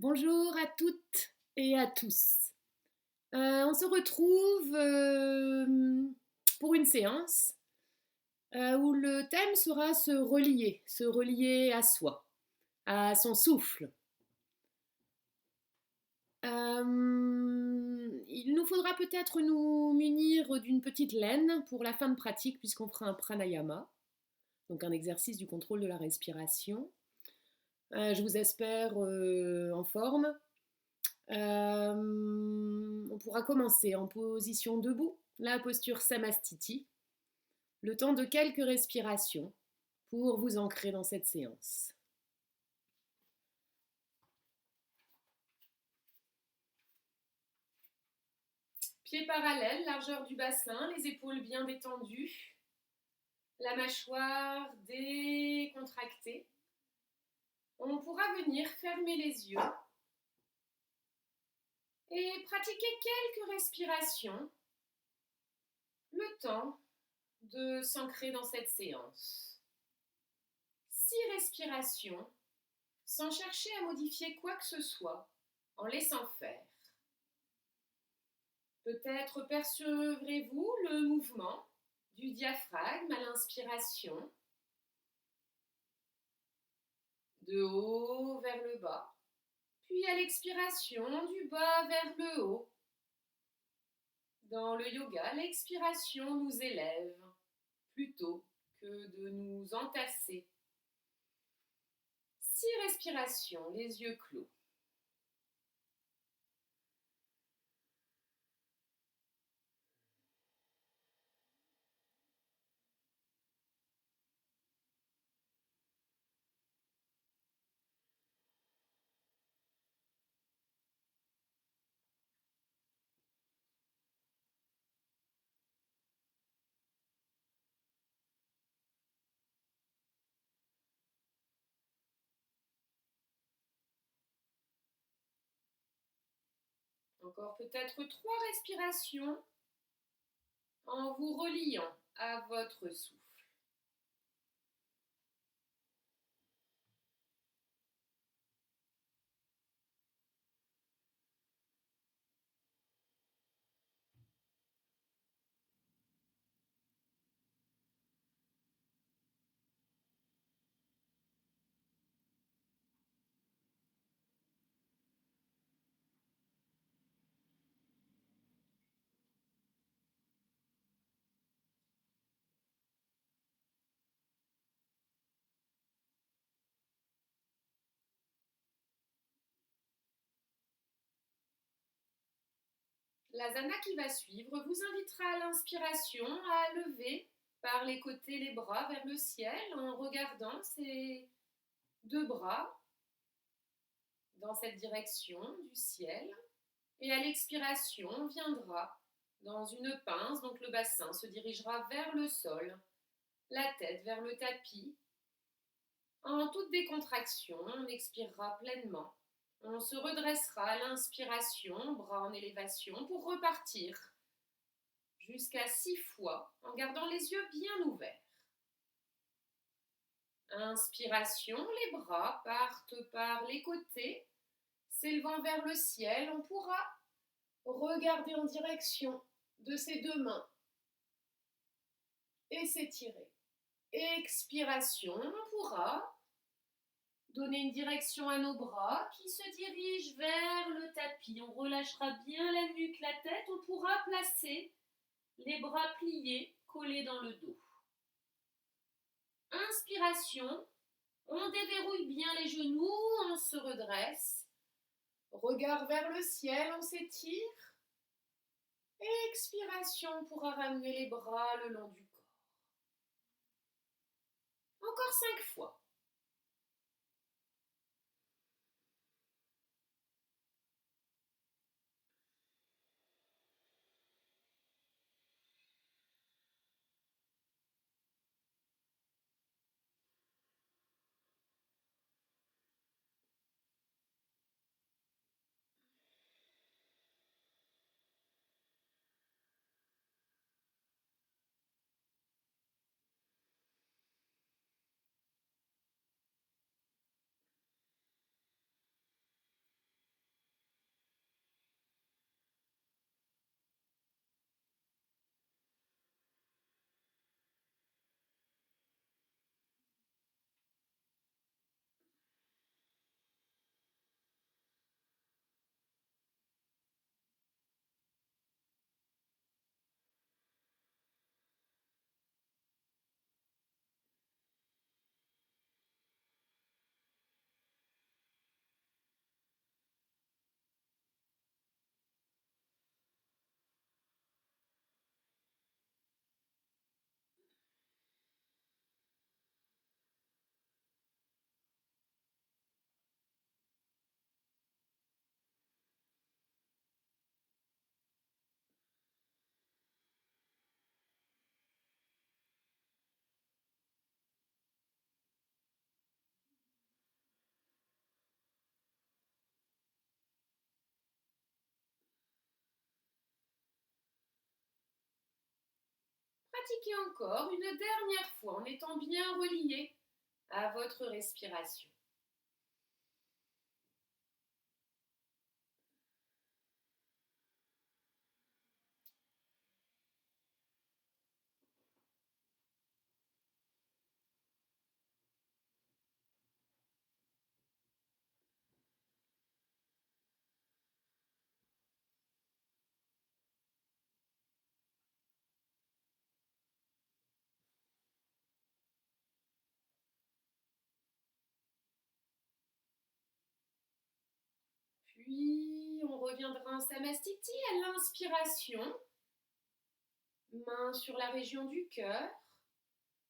Bonjour à toutes et à tous. On se retrouve pour une séance où le thème sera se relier à soi, à son souffle. Il nous faudra peut-être nous munir d'une petite laine pour la fin de pratique puisqu'on fera un pranayama, donc un exercice du contrôle de la respiration. Je vous espère en forme. On pourra commencer en position debout, la posture Samastiti, le temps de quelques respirations pour vous ancrer dans cette séance. Pieds parallèles, largeur du bassin, les épaules bien détendues, la mâchoire décontractée. On pourra venir fermer les yeux et pratiquer quelques respirations, le temps de s'ancrer dans cette séance. 6 respirations, sans chercher à modifier quoi que ce soit, en laissant faire. Peut-être percevrez-vous le mouvement du diaphragme à l'inspiration, de haut vers le bas, puis à l'expiration, du bas vers le haut. Dans le yoga, l'expiration nous élève plutôt que de nous entasser. 6 respirations, les yeux clos. Encore peut-être 3 respirations en vous reliant à votre souffle. L'asana qui va suivre vous invitera à l'inspiration à lever par les côtés les bras vers le ciel en regardant ces 2 bras dans cette direction du ciel. Et à l'expiration, on viendra dans une pince, donc le bassin se dirigera vers le sol, la tête vers le tapis. En toute décontraction, on expirera pleinement. On se redressera à l'inspiration, bras en élévation, pour repartir jusqu'à 6 fois en gardant les yeux bien ouverts. Inspiration, les bras partent par les côtés, s'élevant vers le ciel. On pourra regarder en direction de ses 2 mains et s'étirer. Expiration, on pourra donner une direction à nos bras qui se dirigent vers le tapis. On relâchera bien la nuque, la tête. On pourra placer les bras pliés, collés dans le dos. Inspiration, on déverrouille bien les genoux, on se redresse. Regard vers le ciel, on s'étire. Expiration, on pourra ramener les bras le long du corps. Encore 5 fois. Pratiquez encore une dernière fois en étant bien relié à votre respiration. Puis, on reviendra en Samastiti à l'inspiration. Main sur la région du cœur.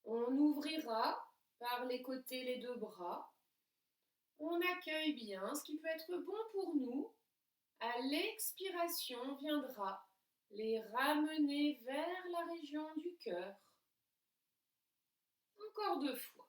On ouvrira par les côtés les deux bras. On accueille bien ce qui peut être bon pour nous. À l'expiration, on viendra les ramener vers la région du cœur. Encore 2 fois.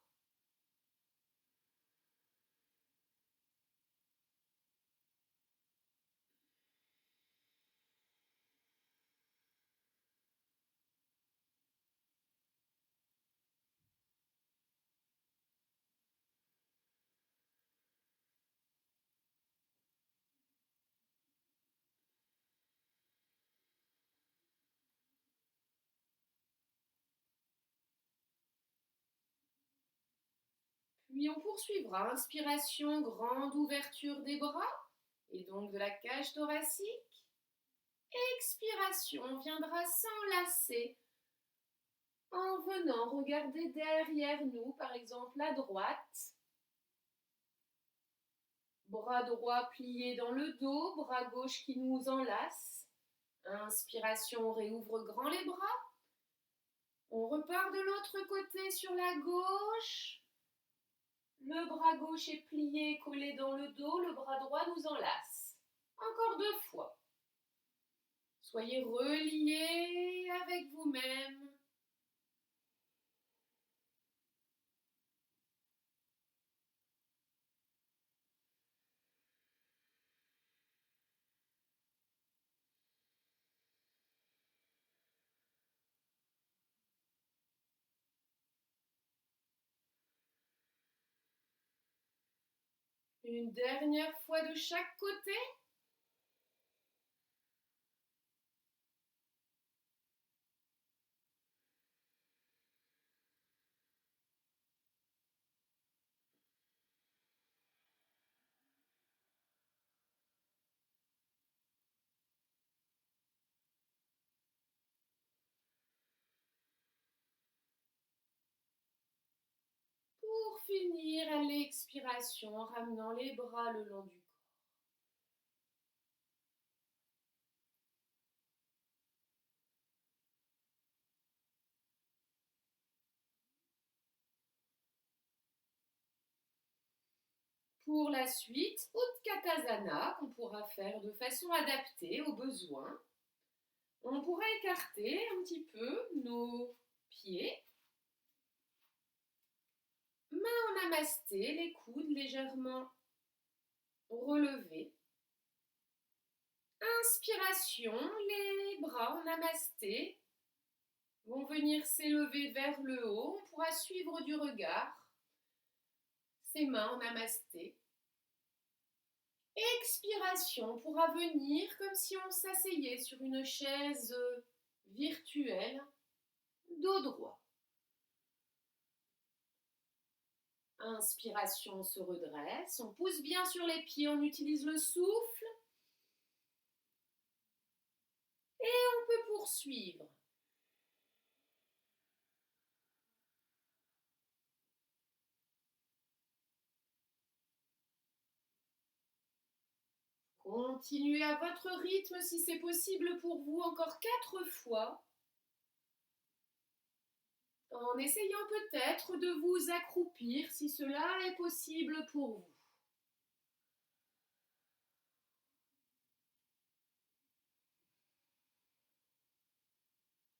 Puis on poursuivra. Inspiration, grande ouverture des bras et donc de la cage thoracique. Expiration, on viendra s'enlacer en venant regarder derrière nous, par exemple à droite. Bras droit plié dans le dos, bras gauche qui nous enlace. Inspiration, on réouvre grand les bras. On repart de l'autre côté sur la gauche. Le bras gauche est plié, collé dans le dos, le bras droit nous enlace. Encore 2 fois. Soyez reliés avec vous-même. Une dernière fois de chaque côté. Pour finir, à l'expiration, en ramenant les bras le long du corps. Pour la suite, Utkatasana, qu'on pourra faire de façon adaptée aux besoins. On pourra écarter un petit peu nos pieds. Main en namasté, les coudes légèrement relevés. Inspiration, les bras en namasté vont venir s'élever vers le haut. On pourra suivre du regard ces mains en namasté. Expiration pourra venir comme si on s'asseyait sur une chaise virtuelle, dos droit. Inspiration, on se redresse, on pousse bien sur les pieds, on utilise le souffle. Et on peut poursuivre. Continuez à votre rythme si c'est possible pour vous, encore 4 fois. En essayant peut-être de vous accroupir si cela est possible pour vous.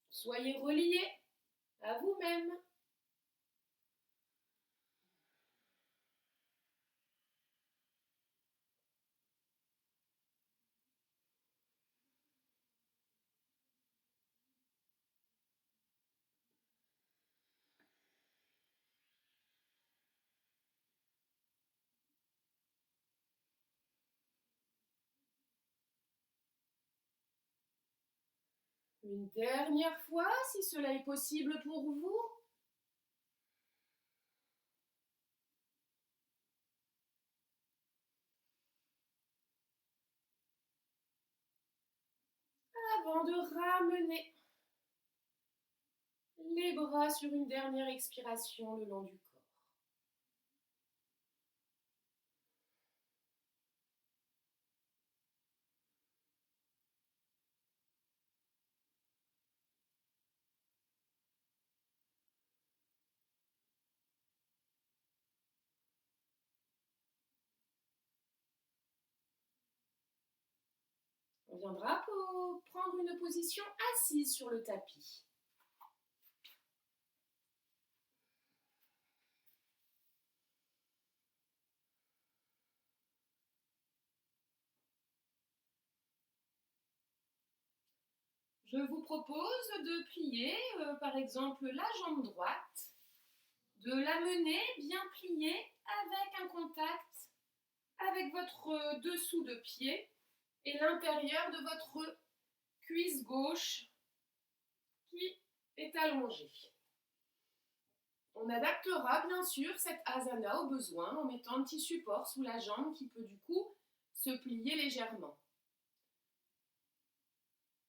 Soyez reliés à vous-même. Une dernière fois, si cela est possible pour vous. Avant de ramener les bras sur une dernière expiration le long du corps. On viendra pour prendre une position assise sur le tapis. Je vous propose de plier, par exemple, la jambe droite, de l'amener bien pliée avec un contact avec votre dessous de pied et l'intérieur de votre cuisse gauche qui est allongée. On adaptera bien sûr cette asana au besoin en mettant un petit support sous la jambe qui peut du coup se plier légèrement.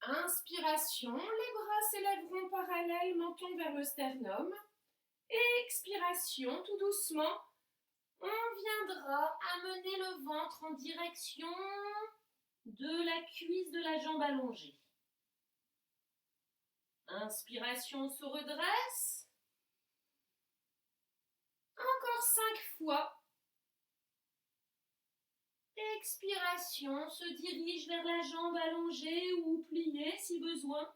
Inspiration, les bras s'élèveront parallèles, menton vers le sternum. Expiration, tout doucement, on viendra amener le ventre en direction de la cuisse de la jambe allongée. Inspiration, on se redresse. Encore 5 fois. Expiration, se dirige vers la jambe allongée ou pliée si besoin.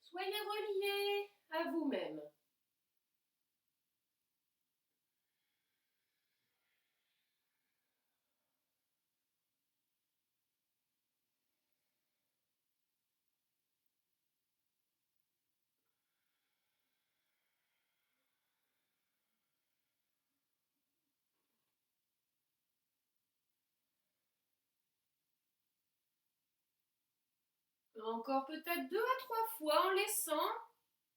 Soyez reliés à vous-même. Encore peut-être 2 à 3 fois en laissant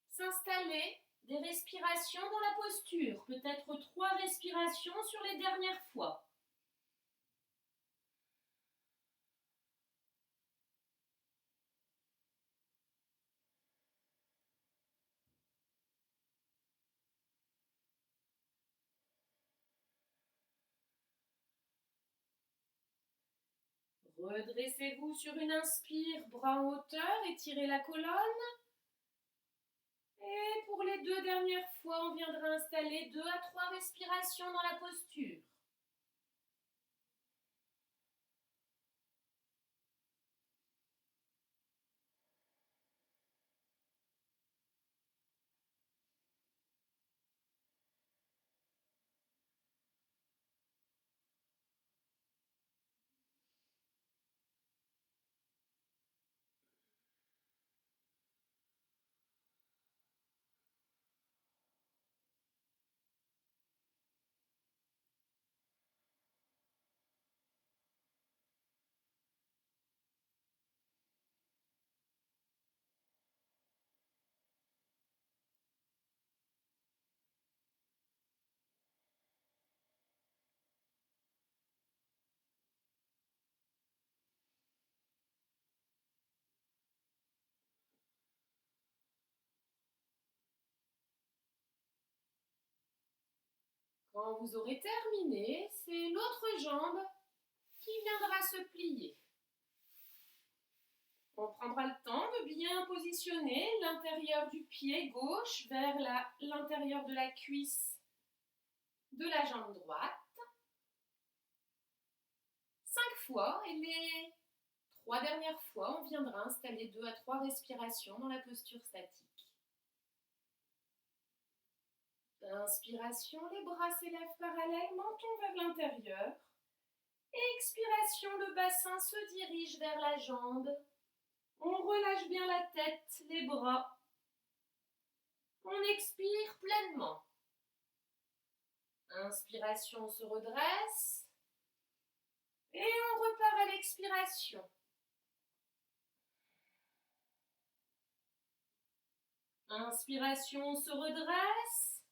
s'installer des respirations dans la posture. Peut-être 3 respirations sur les dernières fois. Redressez-vous sur une inspire, bras en hauteur, étirez la colonne. Et pour les 2 dernières fois, on viendra installer 2 à 3 respirations dans la posture. Quand vous aurez terminé, c'est l'autre jambe qui viendra se plier. On prendra le temps de bien positionner l'intérieur du pied gauche vers l'intérieur de la cuisse de la jambe droite. 5 fois et les 3 dernières fois, on viendra installer 2 à 3 respirations dans la posture statique. Inspiration, les bras s'élèvent parallèles, menton vers l'intérieur. Expiration, le bassin se dirige vers la jambe. On relâche bien la tête, les bras. On expire pleinement. Inspiration, on se redresse. Et on repart à l'expiration. Inspiration, on se redresse.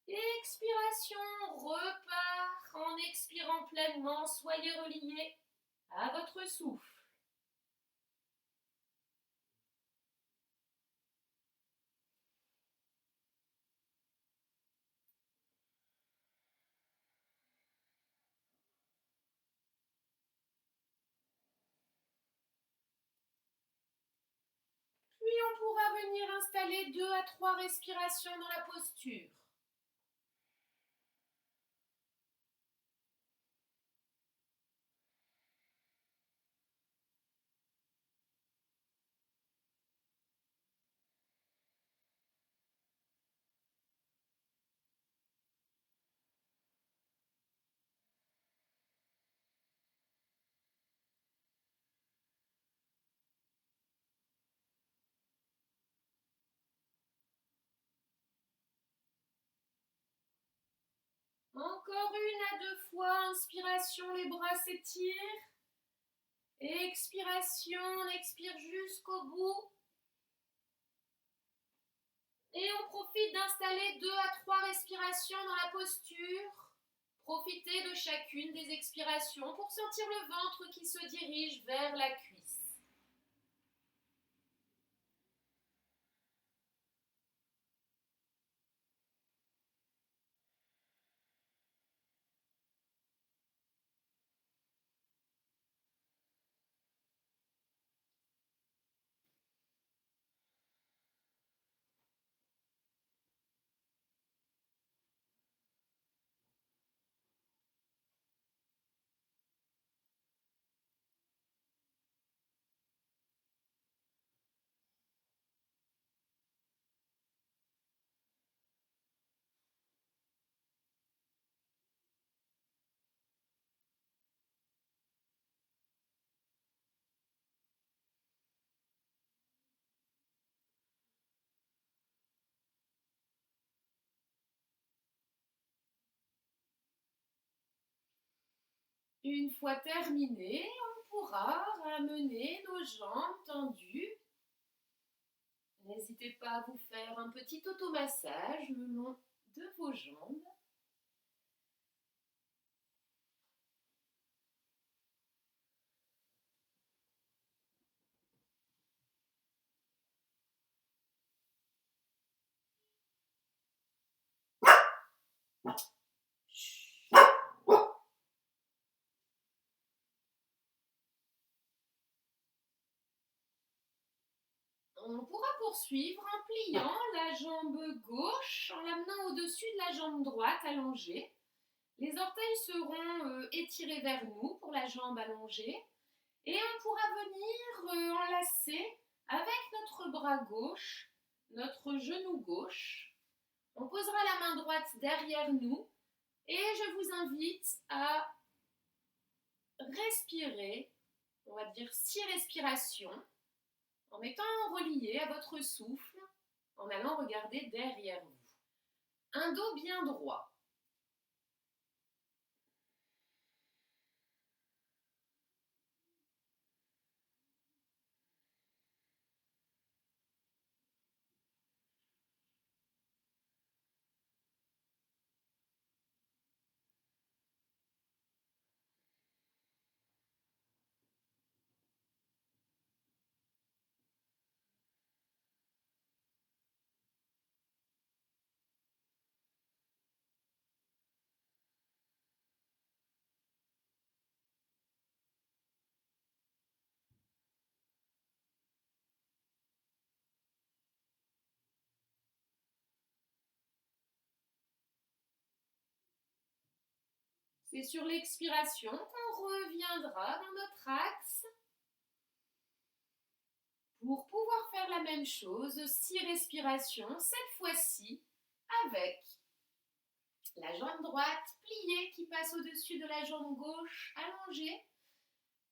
Expiration, repart en expirant pleinement. Soyez reliés à votre souffle. Puis on pourra venir installer 2 à 3 respirations dans la posture. Encore 1 à 2 fois, inspiration, les bras s'étirent. Expiration, on expire jusqu'au bout. Et on profite d'installer 2 à 3 respirations dans la posture. Profitez de chacune des expirations pour sentir le ventre qui se dirige vers la cuisse. Une fois terminé, on pourra ramener nos jambes tendues. N'hésitez pas à vous faire un petit automassage le long de vos jambes. On pourra poursuivre en pliant la jambe gauche, en l'amenant au-dessus de la jambe droite allongée. Les orteils seront étirés vers nous pour la jambe allongée. Et on pourra venir enlacer avec notre bras gauche, notre genou gauche. On posera la main droite derrière nous et je vous invite à respirer, on va dire 6 respirations, en étant relié à votre souffle, en allant regarder derrière vous. Un dos bien droit. C'est sur l'expiration qu'on reviendra dans notre axe pour pouvoir faire la même chose, 6 respirations, cette fois-ci avec la jambe droite pliée qui passe au-dessus de la jambe gauche allongée,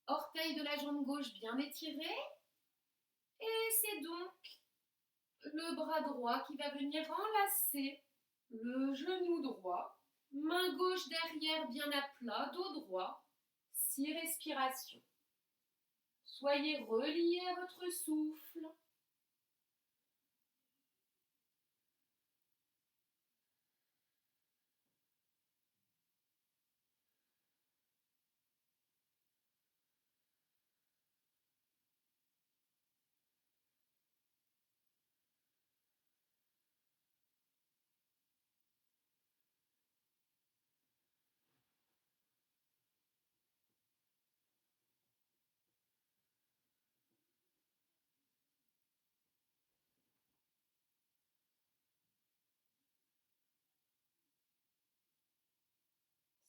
orteil de la jambe gauche bien étiré, et c'est donc le bras droit qui va venir enlacer le genou droit, main gauche derrière bien à plat, dos droit, 6 respirations. Soyez reliés à votre souffle.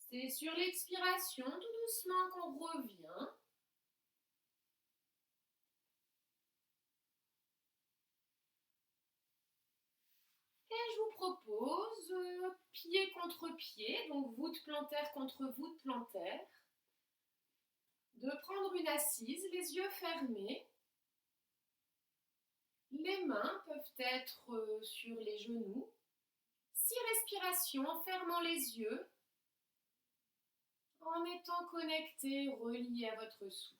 C'est sur l'expiration, tout doucement, qu'on revient. Et je vous propose pied contre pied, donc voûte plantaire contre voûte plantaire, de prendre une assise, les yeux fermés. Les mains peuvent être sur les genoux. 6 respirations en fermant les yeux, en étant connecté, relié à votre souffle.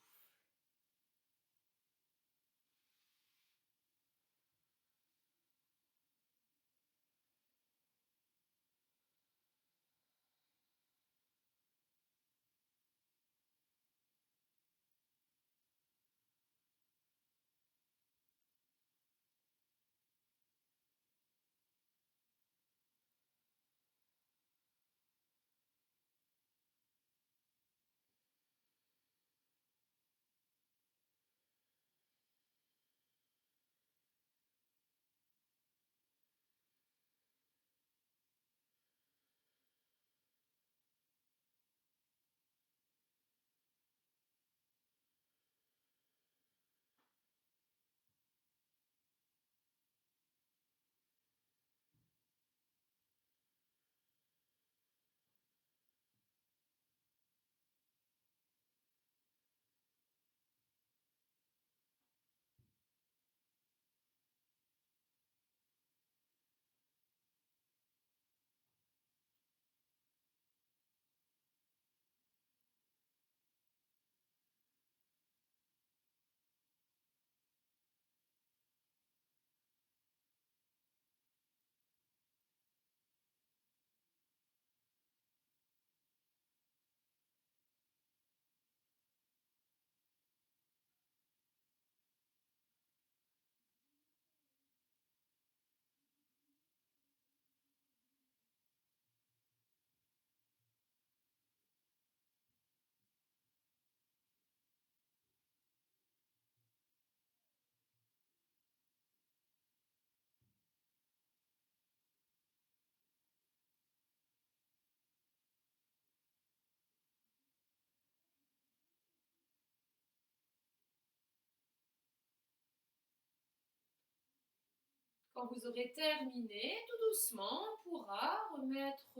Quand vous aurez terminé, tout doucement, on pourra remettre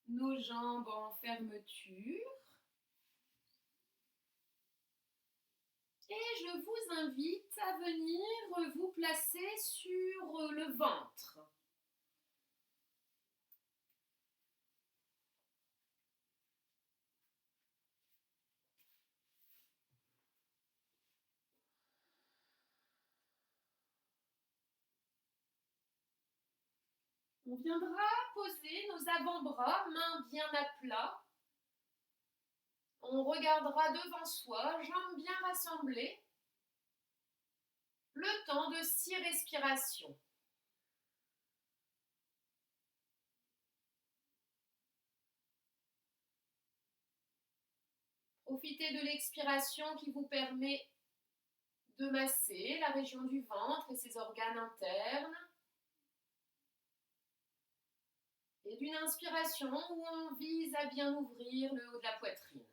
nos jambes en fermeture. Et je vous invite à venir vous placer sur le ventre. On viendra poser nos avant-bras, mains bien à plat. On regardera devant soi, jambes bien rassemblées. Le temps de 6 respirations. Profitez de l'expiration qui vous permet de masser la région du ventre et ses organes internes. Et d'une inspiration où on vise à bien ouvrir le haut de la poitrine.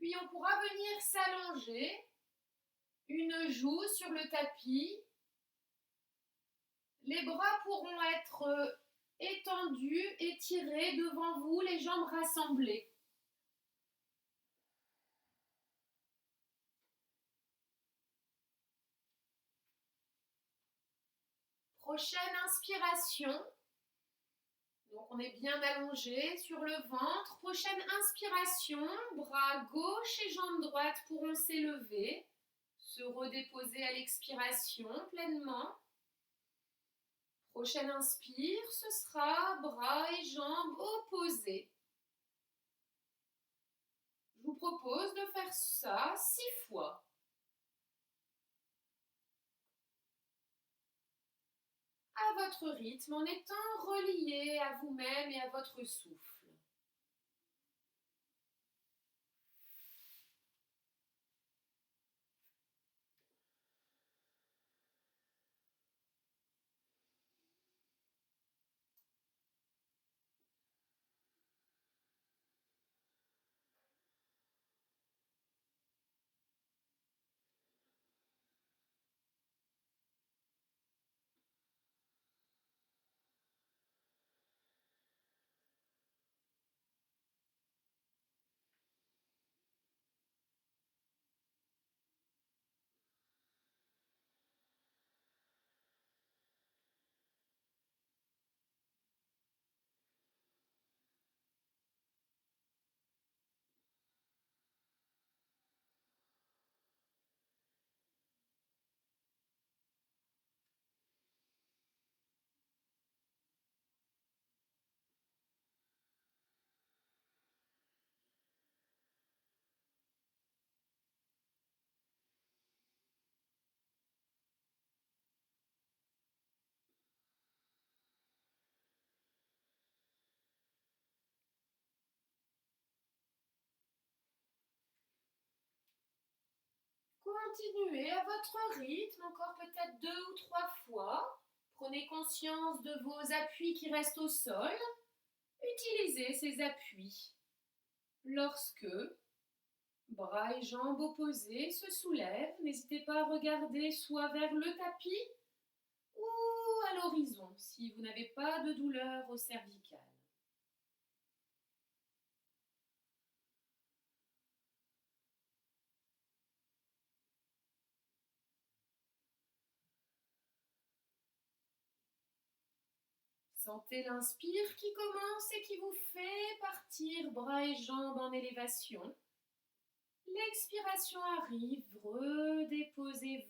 Puis on pourra venir s'allonger, une joue sur le tapis. Les bras pourront être étendus, étirés devant vous, les jambes rassemblées. Prochaine inspiration. Donc on est bien allongé sur le ventre. Prochaine inspiration, bras gauche et jambes droites pourront s'élever, se redéposer à l'expiration pleinement. Prochaine inspire, ce sera bras et jambes opposés. Je vous propose de faire ça 6 fois. À votre rythme, en étant relié à vous-même et à votre souffle. Continuez à votre rythme, encore peut-être 2 ou 3 fois. Prenez conscience de vos appuis qui restent au sol. Utilisez ces appuis. Lorsque bras et jambes opposés se soulèvent, n'hésitez pas à regarder soit vers le tapis ou à l'horizon si vous n'avez pas de douleur au cervical. Sentez l'inspire qui commence et qui vous fait partir bras et jambes en élévation. L'expiration arrive, redéposez-vous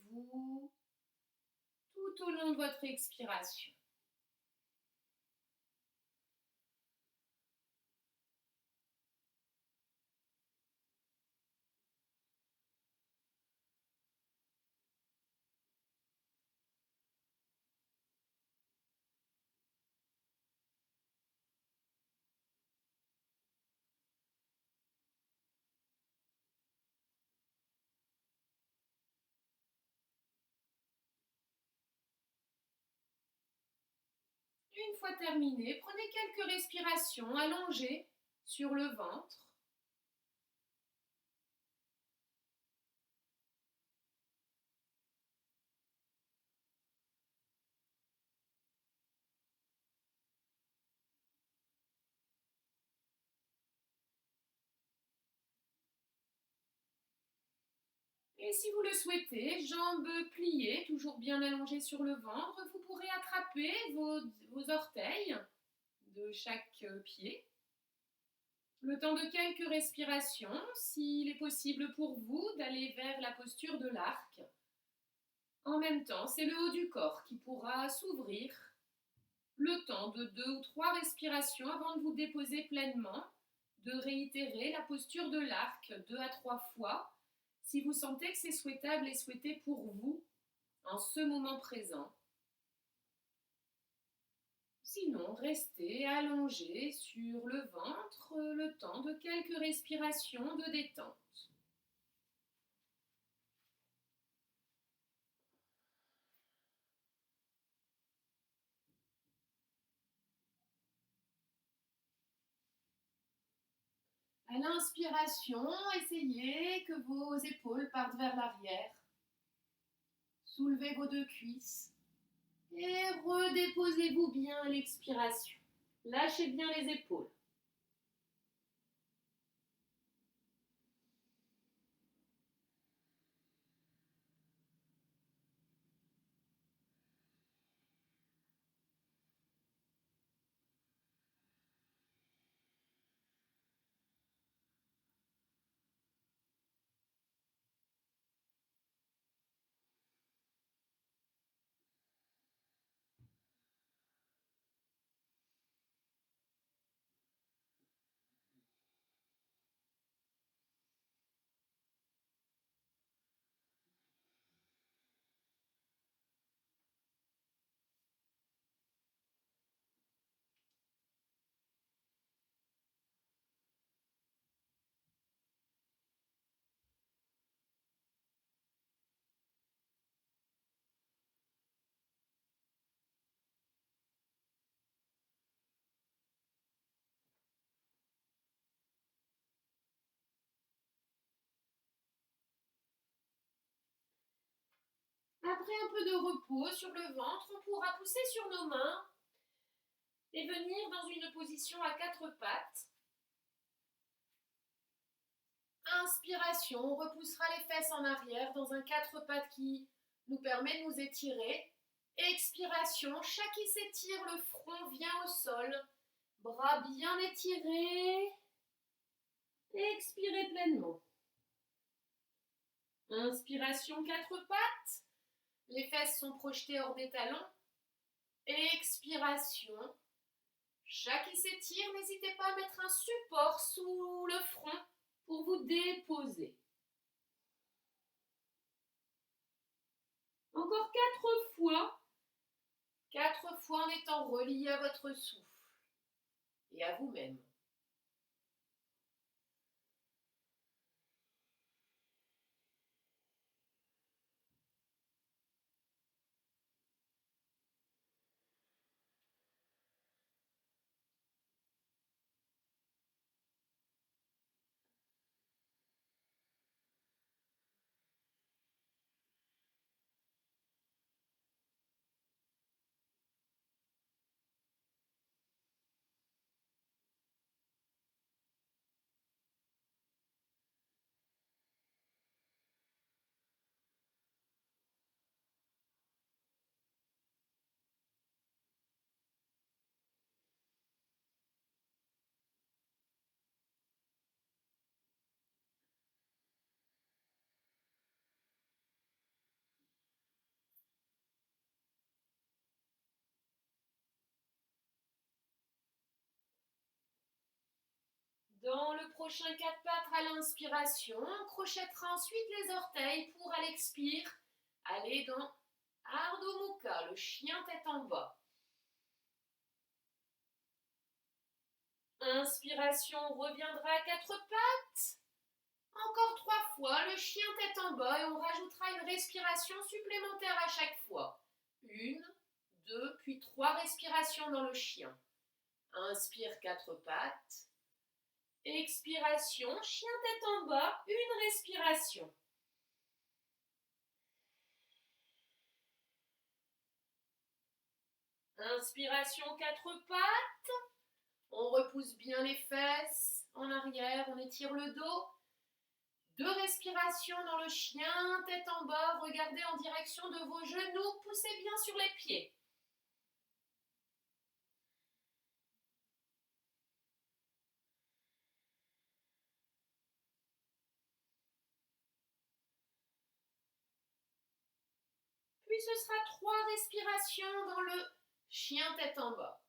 tout au long de votre expiration. Une fois terminé, prenez quelques respirations allongées sur le ventre. Et si vous le souhaitez, jambes pliées, toujours bien allongées sur le ventre, vous pourrez attraper vos orteils de chaque pied. Le temps de quelques respirations, s'il est possible pour vous d'aller vers la posture de l'arc. En même temps, c'est le haut du corps qui pourra s'ouvrir. Le temps de 2 ou 3 respirations avant de vous déposer pleinement, de réitérer la posture de l'arc 2 à 3 fois, si vous sentez que c'est souhaitable et souhaité pour vous en ce moment présent. Sinon, restez allongé sur le ventre le temps de quelques respirations de détente. À l'inspiration, essayez que vos épaules partent vers l'arrière. Soulevez vos deux cuisses et redéposez-vous bien à l'expiration. Lâchez bien les épaules. Après un peu de repos sur le ventre, on pourra pousser sur nos mains et venir dans une position à quatre pattes. Inspiration, on repoussera les fesses en arrière dans un quatre pattes qui nous permet de nous étirer. Expiration, chaque qui s'étire, le front vient au sol. Bras bien étirés. Expirez pleinement. Inspiration, quatre pattes. Les fesses sont projetées hors des talons. Expiration. Chaque qui s'étire, n'hésitez pas à mettre un support sous le front pour vous déposer. Encore quatre fois. 4 fois en étant relié à votre souffle et à vous-même. Dans le prochain quatre pattes à l'inspiration, on crochettera ensuite les orteils pour à l'expire aller dans Ardha Mukha, le chien tête en bas. Inspiration, on reviendra à quatre pattes. Encore 3 fois, le chien tête en bas et on rajoutera une respiration supplémentaire à chaque fois. 1, 2, puis 3 respirations dans le chien. Inspire 4 pattes. Expiration, chien tête en bas, une respiration. Inspiration 4 pattes. On repousse bien les fesses en arrière, on étire le dos. 2 respirations dans le chien, tête en bas, regardez en direction de vos genoux, poussez bien sur les pieds. Puis ce sera 3 respirations dans le chien tête en bas.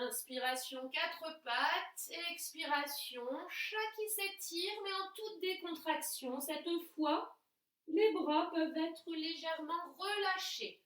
Inspiration 4 pattes, expiration, chat qui s'étire mais en toute décontraction cette fois. Les bras peuvent être légèrement relâchés.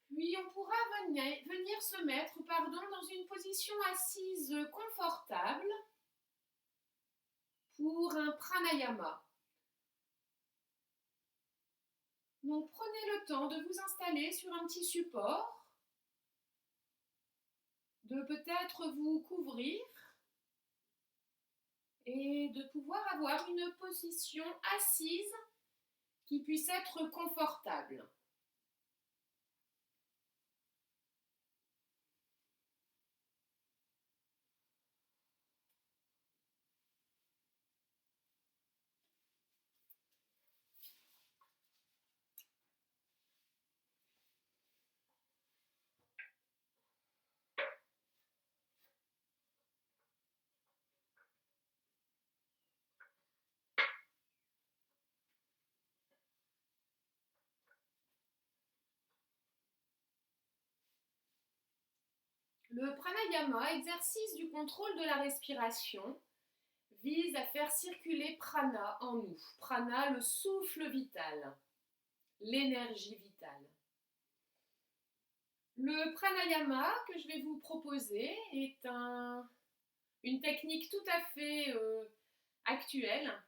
Puis on pourra venir se mettre dans une position assise confortable pour un pranayama. Donc prenez le temps de vous installer sur un petit support, de peut-être vous couvrir et de pouvoir avoir une position assise qui puisse être confortable. Le pranayama, exercice du contrôle de la respiration, vise à faire circuler prana en nous. Prana, le souffle vital, l'énergie vitale. Le pranayama que je vais vous proposer est une technique tout à fait actuelle,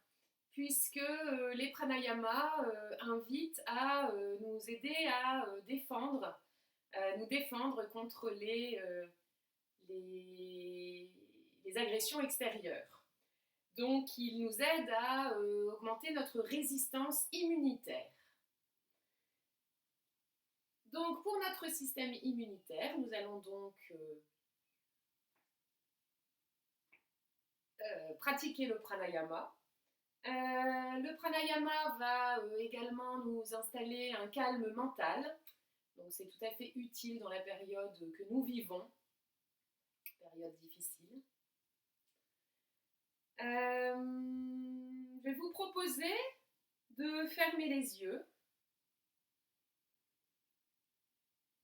puisque les pranayamas invitent à nous aider à nous défendre contre les agressions extérieures. Donc, ils nous aident à augmenter notre résistance immunitaire. Donc, pour notre système immunitaire, nous allons donc pratiquer le pranayama. Le pranayama va également nous installer un calme mental. Donc, c'est tout à fait utile dans la période que nous vivons, période difficile. Je vais vous proposer de fermer les yeux,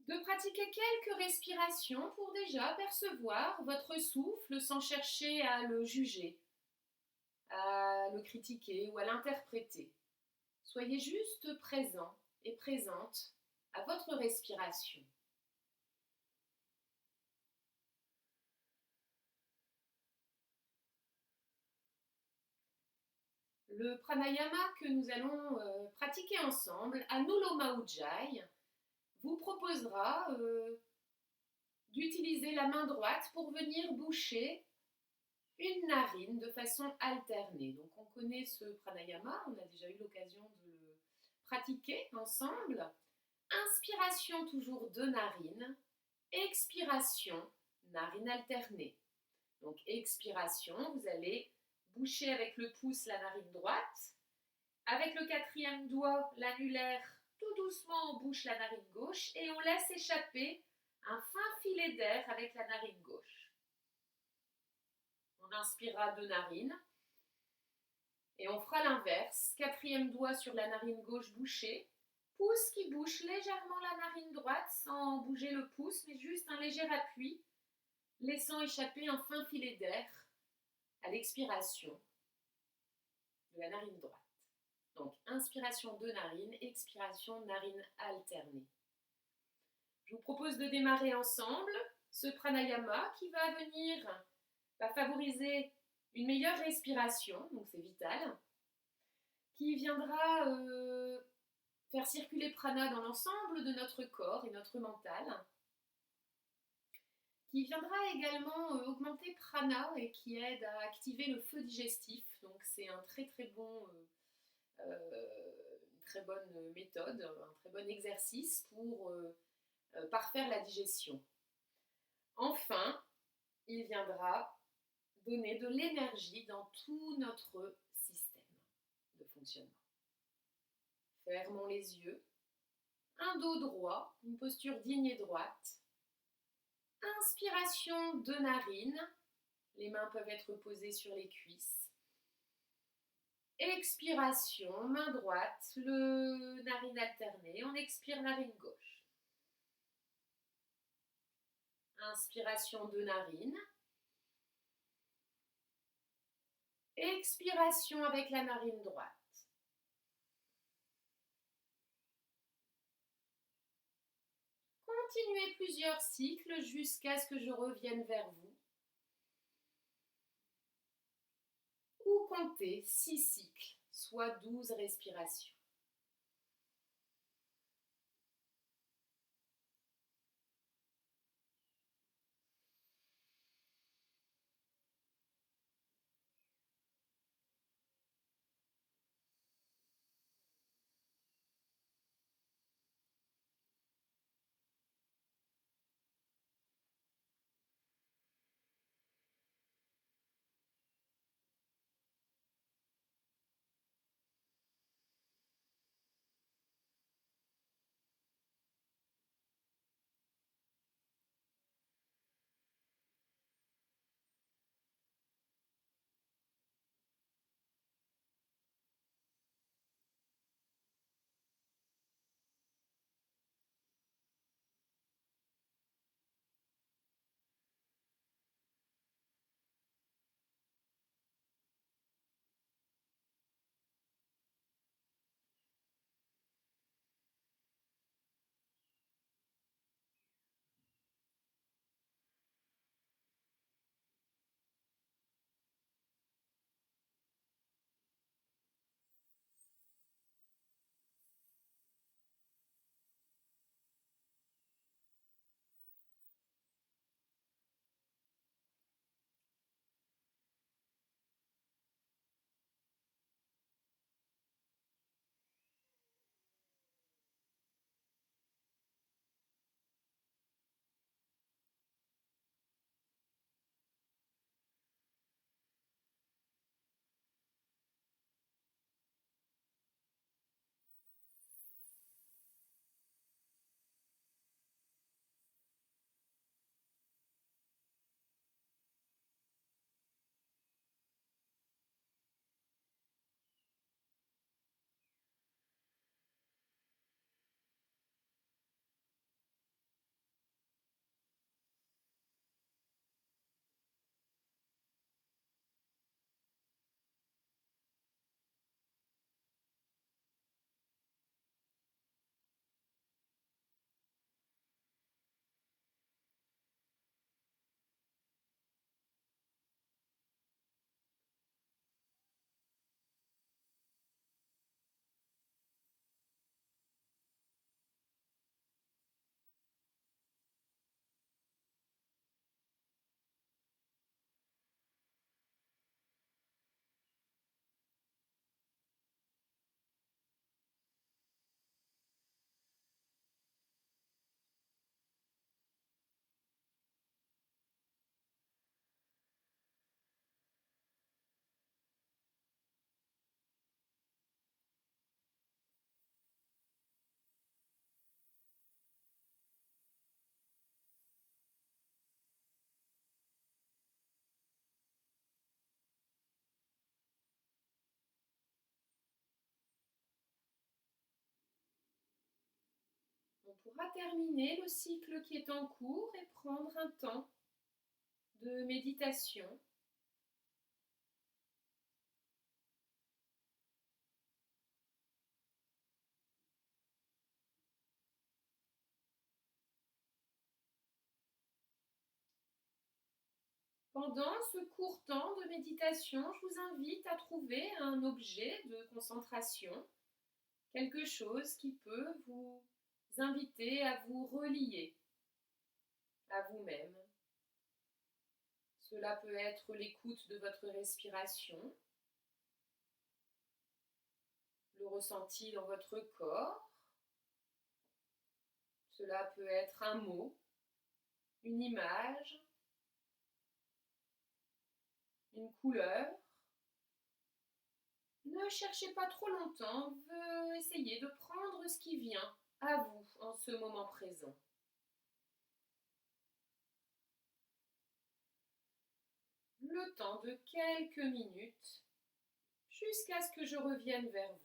de pratiquer quelques respirations pour déjà percevoir votre souffle sans chercher à le juger, à le critiquer ou à l'interpréter. Soyez juste présent et présente à votre respiration. Le pranayama que nous allons pratiquer ensemble, Anuloma Ujjayi, vous proposera d'utiliser la main droite pour venir boucher une narine de façon alternée. Donc on connaît ce pranayama, on a déjà eu l'occasion de le pratiquer ensemble. Inspiration toujours de narine, expiration, narine alternée. Donc expiration, vous allez boucher avec le pouce la narine droite. Avec le quatrième doigt, l'annulaire, tout doucement on bouche la narine gauche et on laisse échapper un fin filet d'air avec la narine gauche. On inspirera de narines et on fera l'inverse. Quatrième doigt sur la narine gauche bouchée, pouce qui bouche légèrement la narine droite sans bouger le pouce, mais juste un léger appui, laissant échapper un fin filet d'air à l'expiration de la narine droite. Donc, inspiration de narine, expiration narine alternée. Je vous propose de démarrer ensemble ce pranayama qui va favoriser une meilleure respiration, donc c'est vital, qui viendra faire circuler prana dans l'ensemble de notre corps et notre mental. qui viendra également augmenter prana et qui aide à activer le feu digestif. Donc c'est un très très bon, une très bonne méthode, un très bon exercice pour parfaire la digestion. Enfin, il viendra donner de l'énergie dans tout notre système de fonctionnement. Fermons les yeux, un dos droit, une posture digne et droite. Inspiration de narine, les mains peuvent être posées sur les cuisses. Expiration, main droite, le narine alternée, on expire narine gauche. Inspiration de narine. Expiration avec la narine droite. Continuez plusieurs cycles jusqu'à ce que je revienne vers vous. Ou comptez 6 cycles, soit 12 respirations. On pourra terminer le cycle qui est en cours et prendre un temps de méditation. Pendant ce court temps de méditation, je vous invite à trouver un objet de concentration, quelque chose qui peut vous inviter à vous relier à vous-même, Cela peut être l'écoute de votre respiration, le ressenti dans votre corps. Cela peut être un mot, une image, une couleur. Ne cherchez pas trop longtemps, essayez de prendre ce qui vient à vous en ce moment présent. Le temps de quelques minutes jusqu'à ce que je revienne vers vous.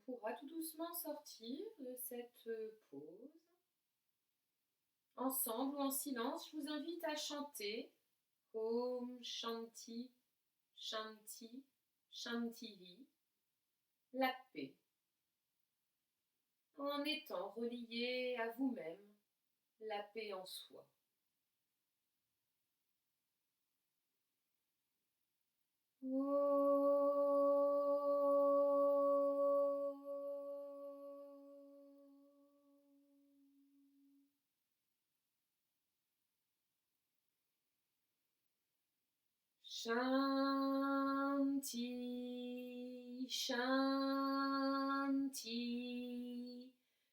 On pourra tout doucement sortir de cette pause. Ensemble ou en silence, je vous invite à chanter Om Shanti, Shanti, Shantihi, la paix, en étant relié à vous-même, la paix en soi. Shanti, Shanti,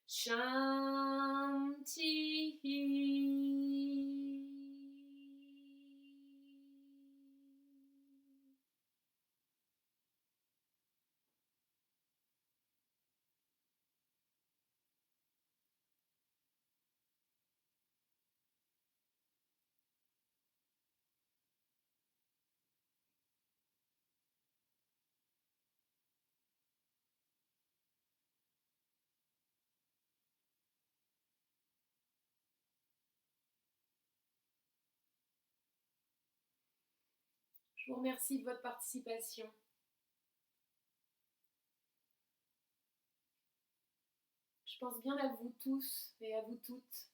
Shanti. Je vous remercie de votre participation. Je pense bien à vous tous et à vous toutes.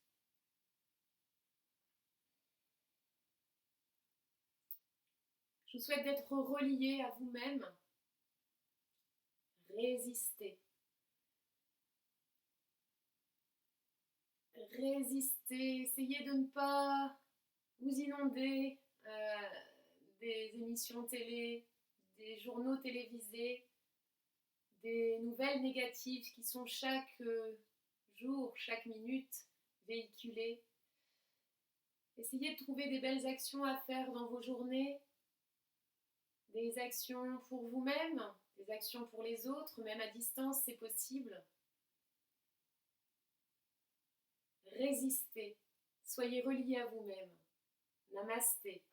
Je vous souhaite d'être reliés à vous-même. Résistez. Résistez. Essayez de ne pas vous inonder des émissions télé, des journaux télévisés, des nouvelles négatives qui sont chaque jour, chaque minute véhiculées. Essayez de trouver des belles actions à faire dans vos journées, des actions pour vous-même, Des actions pour les autres, même à distance, c'est possible. Résistez. Soyez reliés à vous-même. Namasté.